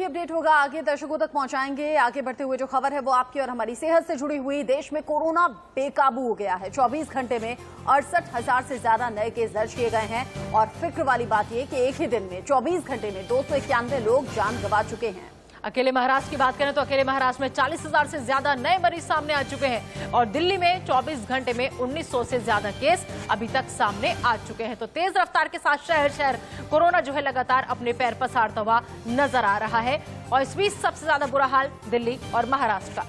Update होगा आगे दर्शकों तक पहुंचाएंगे। आगे बढ़ते हुए जो खबर है वो आपकी और हमारी सेहत से जुड़ी हुई। देश में कोरोना बेकाबू हो गया है। 24 घंटे में 68,000 से ज्यादा नए केस दर्ज किए गए हैं और फिक्र वाली बात यह कि एक ही दिन में 24 घंटे में 291 लोग जान गंवा चुके हैं। अकेले महाराष्ट्र की बात करें तो अकेले महाराष्ट्र में 40,000 से ज्यादा नए मरीज सामने आ चुके हैं और दिल्ली में 24 घंटे में 1900 से ज्यादा केस अभी तक सामने आ चुके हैं। तो तेज रफ्तार के साथ शहर शहर कोरोना जो है लगातार अपने पैर पसारता हुआ नजर आ रहा है और इस बीच सबसे ज्यादा बुरा हाल दिल्ली और महाराष्ट्र का।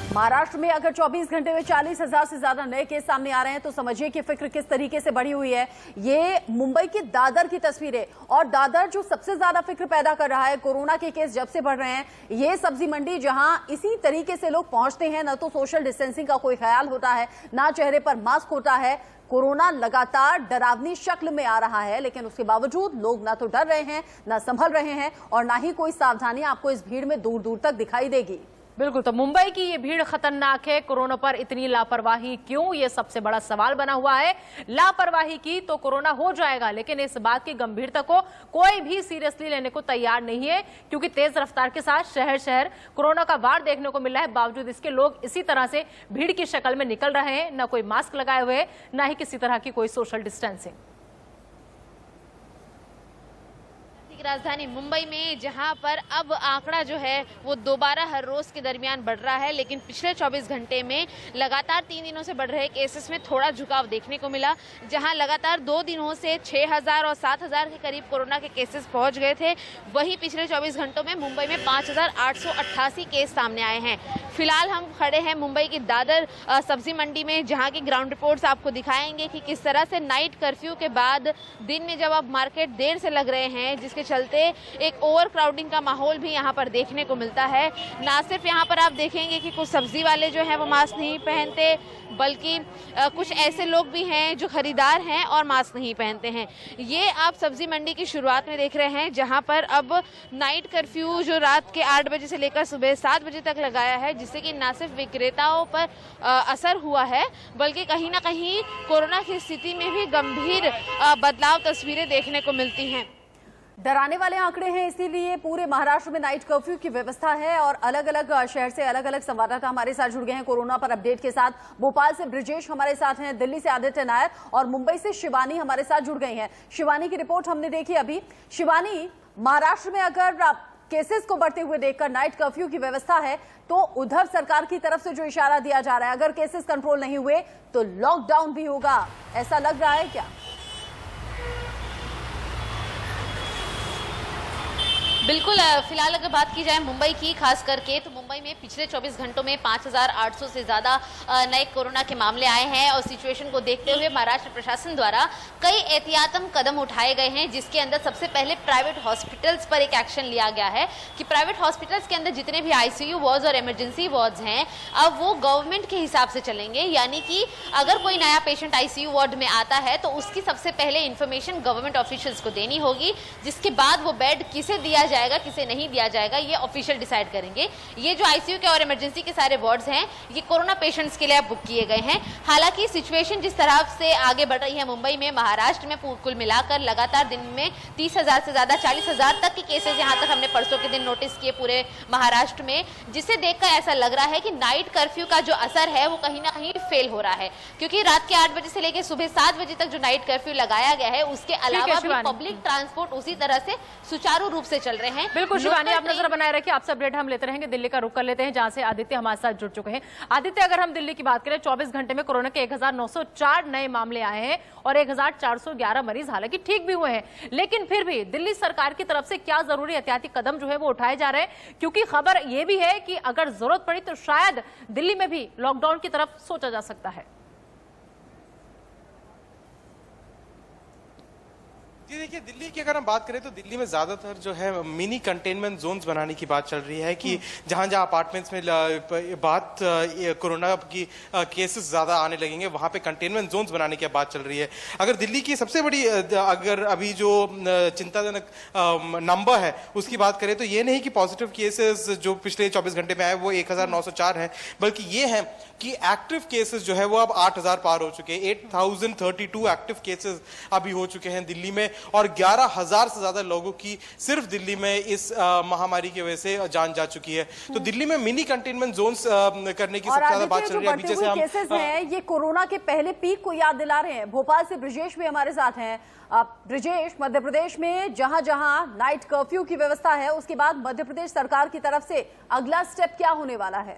महाराष्ट्र में अगर 24 घंटे में 40,000 से ज्यादा नए केस सामने आ रहे हैं तो समझिए कि फिक्र किस तरीके से बढ़ी हुई है। ये मुंबई की दादर की तस्वीरें और दादर जो सबसे ज्यादा फिक्र पैदा कर रहा है। कोरोना के केस जब से बढ़ रहे हैं, ये सब्जी मंडी जहां इसी तरीके से लोग पहुंचते हैं, न तो सोशल डिस्टेंसिंग का कोई ख्याल होता है, ना चेहरे पर मास्क होता है। कोरोना लगातार डरावनी शक्ल में आ रहा है, लेकिन उसके बावजूद लोग ना तो डर रहे हैं, ना संभल रहे हैं और ना ही कोई सावधानी आपको इस भीड़ में दूर दूर तक दिखाई देगी। बिल्कुल, तो मुंबई की ये भीड़ खतरनाक है। कोरोना पर इतनी लापरवाही क्यों, ये सबसे बड़ा सवाल बना हुआ है। लापरवाही की तो कोरोना हो जाएगा, लेकिन इस बात की गंभीरता को कोई भी सीरियसली लेने को तैयार नहीं है, क्योंकि तेज रफ्तार के साथ शहर शहर कोरोना का वार देखने को मिल रहा है। बावजूद इसके लोग इसी तरह से भीड़ की शक्ल में निकल रहे हैं, ना कोई मास्क लगाए हुए, ना ही किसी तरह की कोई सोशल डिस्टेंसिंग। राजधानी मुंबई में जहां पर अब आंकड़ा जो है वो दोबारा हर रोज के दरमियान बढ़ रहा है, लेकिन पिछले 24 घंटे में लगातार 3 दिनों से बढ़ रहे केसेस में थोड़ा झुकाव देखने को मिला। जहां लगातार 2 दिनों से 6,000 और 7,000 के करीब कोरोना के केसेस पहुंच गए थे, वहीं पिछले 24 घंटों में मुंबई में 5,888 केस सामने आए हैं। फिलहाल हम खड़े हैं मुंबई की दादर सब्जी मंडी में, जहाँ की ग्राउंड रिपोर्ट्स आपको दिखाएंगे कि किस तरह से नाइट कर्फ्यू के बाद दिन में जब अब मार्केट देर से लग रहे हैं, जिसके चलते एक ओवर क्राउडिंग का माहौल भी यहाँ पर देखने को मिलता है। ना सिर्फ यहाँ पर आप देखेंगे कि कुछ सब्जी वाले जो हैं वो मास्क नहीं पहनते, बल्कि कुछ ऐसे लोग भी हैं जो खरीदार हैं और मास्क नहीं पहनते हैं। ये आप सब्जी मंडी की शुरुआत में देख रहे हैं, जहाँ पर अब नाइट कर्फ्यू जो रात के 8 बजे से लेकर सुबह 7 बजे तक लगाया है, जिससे कि ना सिर्फ विक्रेताओं पर असर हुआ है, बल्कि कहीं ना कहीं कोरोना की स्थिति में भी गंभीर बदलाव तस्वीरें देखने को मिलती हैं। डराने वाले आंकड़े हैं, इसीलिए पूरे महाराष्ट्र में नाइट कर्फ्यू की व्यवस्था है और अलग अलग शहर से अलग अलग संवाददाता हमारे साथ जुड़ गए हैं कोरोना पर अपडेट के साथ। भोपाल से ब्रिजेश हमारे साथ हैं, दिल्ली से आदित्य नायर और मुंबई से शिवानी हमारे साथ जुड़ गई हैं। शिवानी की रिपोर्ट हमने देखी अभी। शिवानी, महाराष्ट्र में अगर केसेस को बढ़ते हुए देखकर नाइट कर्फ्यू की व्यवस्था है, तो उधर सरकार की तरफ से जो इशारा दिया जा रहा है, अगर केसेस कंट्रोल नहीं हुए तो लॉकडाउन भी होगा, ऐसा लग रहा है क्या? बिल्कुल, फिलहाल अगर बात की जाए मुंबई की खास करके, तो मुंबई में पिछले 24 घंटों में 5,800 से ज़्यादा नए कोरोना के मामले आए हैं और सिचुएशन को देखते हुए महाराष्ट्र प्रशासन द्वारा कई एहतियातन कदम उठाए गए हैं, जिसके अंदर सबसे पहले प्राइवेट हॉस्पिटल्स पर एक एक्शन लिया गया है कि प्राइवेट हॉस्पिटल्स के अंदर जितने भी ICU वार्ड्स और इमरजेंसी वार्ड्स हैं, अब वो गवर्नमेंट के हिसाब से चलेंगे। यानी कि अगर कोई नया पेशेंट ICU वार्ड में आता है तो उसकी सबसे पहले इन्फॉर्मेशन गवर्नमेंट ऑफिशियल्स को देनी होगी, जिसके बाद वो बेड किसे दिया जाएगा किसे नहीं दिया जाएगा ये ऑफिशियल डिसाइड करेंगे। ये जो ICU के और इमरजेंसी के सारे वार्ड्स हैं, ये कोरोना पेशेंट्स के लिए अब बुक किए गए हैं। हालांकि सिचुएशन जिस तरह से आगे बढ़ रही है मुंबई में, महाराष्ट्र में कुल मिलाकर लगातार दिन में 30,000 से ज्यादा 40,000 तक के केसेस यहां तक हमने परसों के दिन नोटिस किए पूरे महाराष्ट्र में, जिसे देखकर ऐसा लग रहा है कि नाइट कर्फ्यू का जो असर है वो कहीं ना कहीं फेल हो रहा है, क्योंकि रात के 8 बजे से लेकर सुबह 7 बजे तक जो नाइट कर्फ्यू लगाया गया है, उसके अलावा भी पब्लिक ट्रांसपोर्ट उसी तरह से सुचारू रूप से चल रहे हैं। बिल्कुल शिवानी, आप नजर बनाए रखिए, आपसे अपडेट हम लेते रहेंगे। दिल्ली का रुख कर लेते हैं, जहां से आदित्य हमारे साथ जुड़ चुके हैं। आदित्य, अगर हम दिल्ली की बात करें, 24 घंटे में कोरोना के 1,904 नए मामले आए हैं और 1,411 मरीज हालांकि ठीक भी हुए हैं, लेकिन फिर भी दिल्ली सरकार की तरफ से क्या जरूरी एहतियाती कदम जो है वो उठाए जा रहे हैं? क्योंकि खबर यह भी है कि अगर जरूरत पड़ी तो शायद दिल्ली में भी लॉकडाउन की तरफ सोचा जा सकता है। जी देखिए, दिल्ली की अगर हम बात करें तो दिल्ली में ज्यादातर जो है मिनी कंटेनमेंट जोन्स बनाने की बात चल रही है कि जहां जहां अपार्टमेंट्स में बात कोरोना की केसेस ज्यादा आने लगेंगे, वहां पे कंटेनमेंट जोन्स बनाने की बात चल रही है। अगर दिल्ली की सबसे बड़ी अगर अभी जो चिंताजनक नंबर है उसकी बात करें तो ये नहीं कि पॉजिटिव केसेस जो पिछले 24 घंटे में आए वो 1,904 है, बल्कि ये है कि एक्टिव केसेस जो है वो अब 8,000 पार हो चुके हैं। 8,032 एक्टिव केसेस अभी हो चुके हैं दिल्ली में। और 11,000 से ज्यादा लोगों की सिर्फ दिल्ली में इस महामारी की वजह से जान जा चुकी है। तो दिल्ली में मिनी कंटेनमेंट जोन्स करने की सबसे ज्यादा बात चल रही है। अभी जैसे हम केसेस हैं ये कोरोना के पहले पीक को याद दिला रहे हैं। भोपाल से ब्रिजेश भी हमारे साथ हैं। ब्रिजेश, मध्य प्रदेश में जहां जहां नाइट कर्फ्यू की व्यवस्था है उसके बाद मध्य प्रदेश सरकार की तरफ से अगला स्टेप क्या होने वाला है?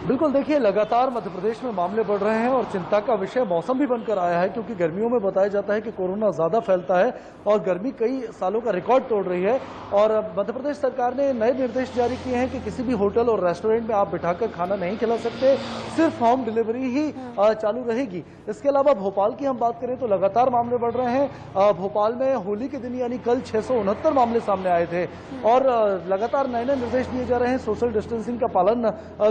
बिल्कुल, देखिए लगातार मध्य प्रदेश में मामले बढ़ रहे हैं और चिंता का विषय मौसम भी बनकर आया है, क्योंकि गर्मियों में बताया जाता है कि कोरोना ज्यादा फैलता है और गर्मी कई सालों का रिकॉर्ड तोड़ रही है। और मध्य प्रदेश सरकार ने नए निर्देश जारी किए हैं कि किसी भी होटल और रेस्टोरेंट में आप बिठाकर खाना नहीं खिला सकते, सिर्फ होम डिलीवरी ही चालू रहेगी। इसके अलावा भोपाल की हम बात करें तो लगातार मामले बढ़ रहे हैं। भोपाल में होली के दिन यानी कल 669 मामले सामने आए थे और लगातार नए नए निर्देश दिए जा रहे हैं। सोशल डिस्टेंसिंग का पालन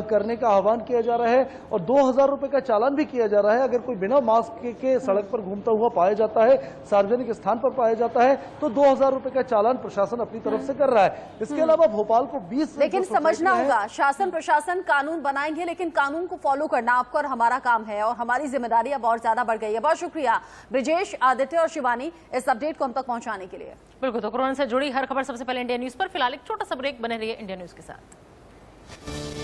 करने का आह्वान किया जा रहा है और 2,000 रुपए का चालान भी किया जा रहा है। अगर कोई बिना मास्क के सड़क पर घूमता हुआ पाया जाता है, सार्वजनिक स्थान पर पाया जाता है, तो 2,000 रुपए का चालान प्रशासन अपनी तरफ से कर रहा है। इसके अलावा भोपाल को 20 लेकिन समझना होगा, शासन प्रशासन कानून बनाएंगे लेकिन कानून को फॉलो करना आपका और हमारा काम है और हमारी जिम्मेदारी अब और ज्यादा बढ़ गई है। बहुत शुक्रिया ब्रिजेश, आदित्य और शिवानी इस अपडेट को हम तक पहुंचाने के लिए। बिल्कुल, तो कोरोना से जुड़ी हर खबर सबसे पहले इंडिया न्यूज पर। फिलहाल एक छोटा सा ब्रेक, बने रहिए इंडिया न्यूज के साथ।